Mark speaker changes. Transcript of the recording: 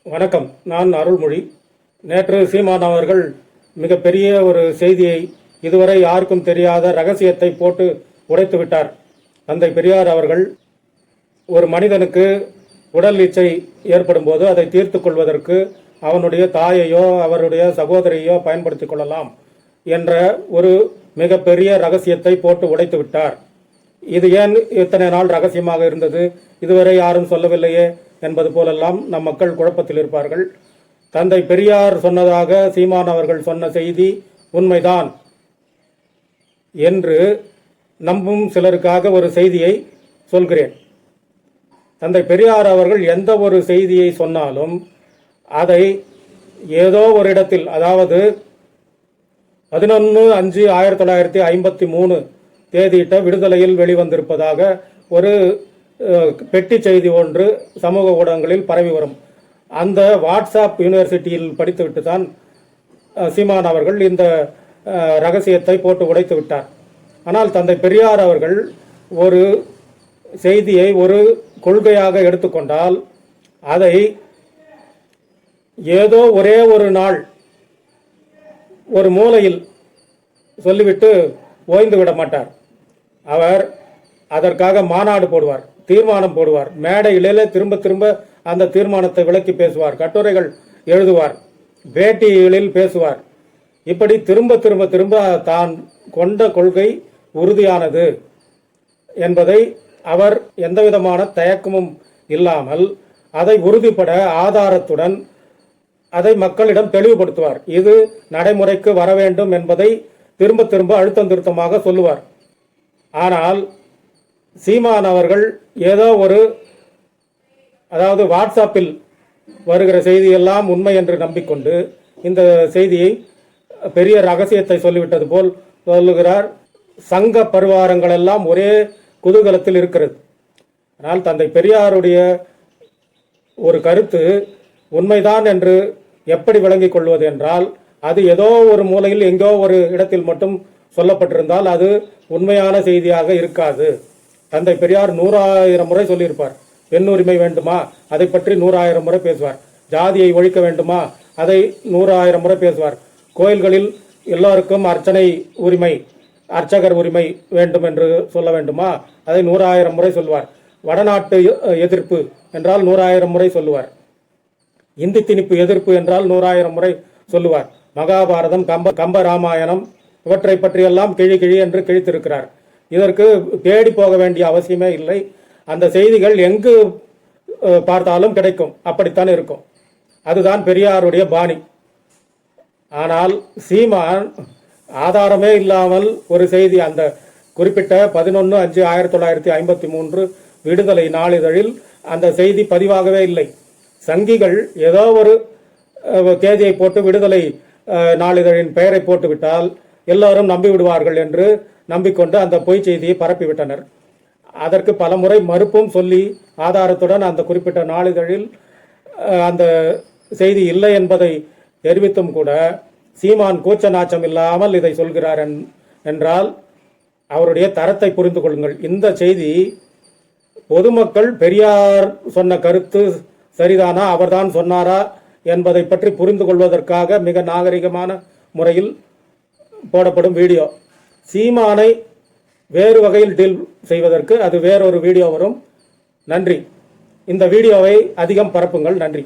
Speaker 1: வணக்கம். நான் அருள்மொழி. நேற்று சீமான் அவர்கள் மிகப்பெரிய ஒரு செய்தியை, இதுவரை யாருக்கும் தெரியாத ரகசியத்தை போட்டு உடைத்து விட்டார். தந்தை பெரியார் அவர்கள் ஒரு மனிதனுக்கு உடல் இச்சை ஏற்படும் போது அதை தீர்த்து கொள்வதற்கு அவனுடைய தாயையோ அவருடைய சகோதரியோ பயன்படுத்திக் கொள்ளலாம் என்ற ஒரு மிகப்பெரிய ரகசியத்தை போட்டு உடைத்து விட்டார். இது ஏன் இத்தனை நாள் ரகசியமாக இருந்தது, இதுவரை யாரும் சொல்லவில்லையே என்பது போலெல்லாம் நம் மக்கள் குழப்பத்தில் இருப்பார்கள். தந்தை பெரியார் சொன்னதாக சீமான் அவர்கள் சொன்ன செய்தி உண்மைதான் என்று நம்பும் சிலருக்காக ஒரு செய்தியை சொல்கிறேன். தந்தை பெரியார் அவர்கள் எந்த ஒரு செய்தியை சொன்னாலும் அதை ஏதோ ஒரு இடத்தில், அதாவது 11/5/1953 தேதியிட்ட விடுதலையில் வெளிவந்திருப்பதாக ஒரு பெட்டி செய்தி ஒன்று சமூக ஊடகங்களில் பரவி வரும். அந்த வாட்ஸ்அப் யூனிவர்சிட்டியில் படித்துவிட்டு தான் சீமான் அவர்கள் இந்த ரகசியத்தை போட்டு உடைத்து விட்டார். ஆனால் தந்தை பெரியார் அவர்கள் ஒரு செய்தியை ஒரு கொள்கையாக எடுத்துக்கொண்டால் அதை ஏதோ ஒரே ஒரு நாள் ஒரு மூலையில் சொல்லிவிட்டு ஓய்ந்து விட மாட்டார். அவர் அதற்காக மாநாடு போடுவார், தீர்மானம் போடுவார், மேடையிலே திரும்ப திரும்ப அந்த தீர்மானத்தை விளக்கி பேசுவார், கட்டுரைகள் எழுதுவார், பேட்டிகளில் பேசுவார். இப்படி திரும்ப திரும்ப திரும்ப தான் கொண்ட கொள்கை உறுதியானது என்பதை அவர் எந்தவிதமான தயக்கமும் இல்லாமல் அதை உறுதிப்பட ஆதாரத்துடன் அதை மக்களிடம் தெளிவுபடுத்துவார். இது நடைமுறைக்கு வர வேண்டும் என்பதை திரும்ப திரும்ப அழுத்தம் திருத்தமாக சொல்லுவார். ஆனால் சீமான் அவர்கள் ஏதோ ஒரு, அதாவது வாட்ஸ்அப்பில் வருகிற செய்தியெல்லாம் உண்மை என்று நம்பிக்கொண்டு இந்த செய்தியை பெரிய ரகசியத்தை சொல்லிவிட்டது போல் சொல்லுகிறார். சங்க பரிவாரங்கள் எல்லாம் ஒரே குதூகலத்தில் இருக்கிறது. ஆனால் தந்தை பெரியாருடைய ஒரு கருத்து உண்மைதான் என்று எப்படி விளங்கிக் கொள்வது என்றால், அது ஏதோ ஒரு மூலையில் எங்கோ ஒரு இடத்தில் மட்டும் சொல்லப்பட்டிருந்தால் அது உண்மையான செய்தியாக இருக்காது. தந்தை பெரியார் 100,000 முறை சொல்லியிருப்பார். பெண் உரிமை வேண்டுமா, அதை பற்றி 100,000 முறை பேசுவார். ஜாதியை ஒழிக்க வேண்டுமா, அதை 100,000 முறை பேசுவார். கோயில்களில் எல்லோருக்கும் அர்ச்சனை உரிமை, அர்ச்சகர் உரிமை வேண்டும் என்று சொல்ல வேண்டுமா, அதை 100,000 முறை சொல்வார். வடநாட்டு எதிர்ப்பு என்றால் 100,000 முறை சொல்லுவார். இந்தி திணிப்பு எதிர்ப்பு என்றால் 100,000 முறை சொல்லுவார். மகாபாரதம், கம்ப ராமாயணம் இவற்றை பற்றியெல்லாம் கிழி கிழி என்று கிழித்திருக்கிறார். இதற்கு தேடி போக வேண்டிய அவசியமே இல்லை. அந்த செய்திகள் எங்கு பார்த்தாலும் கிடைக்கும். அப்படித்தான் இருக்கும். அதுதான் பெரியாருடைய பாணி. ஆனால் சீமான் ஆதாரமே இல்லாமல் ஒரு செய்தி, அந்த குறிப்பிட்ட 11/5/1953 விடுதலை நாளிதழில் அந்த செய்தி பதிவாகவே இல்லை. சங்கிகள் ஏதோ ஒரு தேதியை போட்டு விடுதலை நாளிதழின் பெயரை போட்டுவிட்டால் எல்லோரும் நம்பிவிடுவார்கள் என்று நம்பிக்கொண்டு அந்த பொய் செய்தியை பரப்பிவிட்டனர். அதற்கு பல முறை மறுப்பும் சொல்லி ஆதாரத்துடன் அந்த குறிப்பிட்ட நாளிதழில் அந்த செய்தி இல்லை என்பதை தெரிவித்தும் கூட சீமான் கூச்ச நாச்சம் இல்லாமல் இதை சொல்கிறார் என்றால் அவருடைய தரத்தை புரிந்து கொள்ளுங்கள். இந்த செய்தி பொதுமக்கள் பெரியார் சொன்ன கருத்து சரிதானா, அவர்தான் சொன்னாரா என்பதை பற்றி புரிந்து கொள்வதற்காக மிக நாகரிகமான முறையில் போடப்படும் வீடியோ. சீமானை வேறு வகையில் டீல் செய்வதற்கு அது வேறொரு வீடியோ வரும். நன்றி. இந்த வீடியோவை அதிகம் பரப்புங்கள். நன்றி.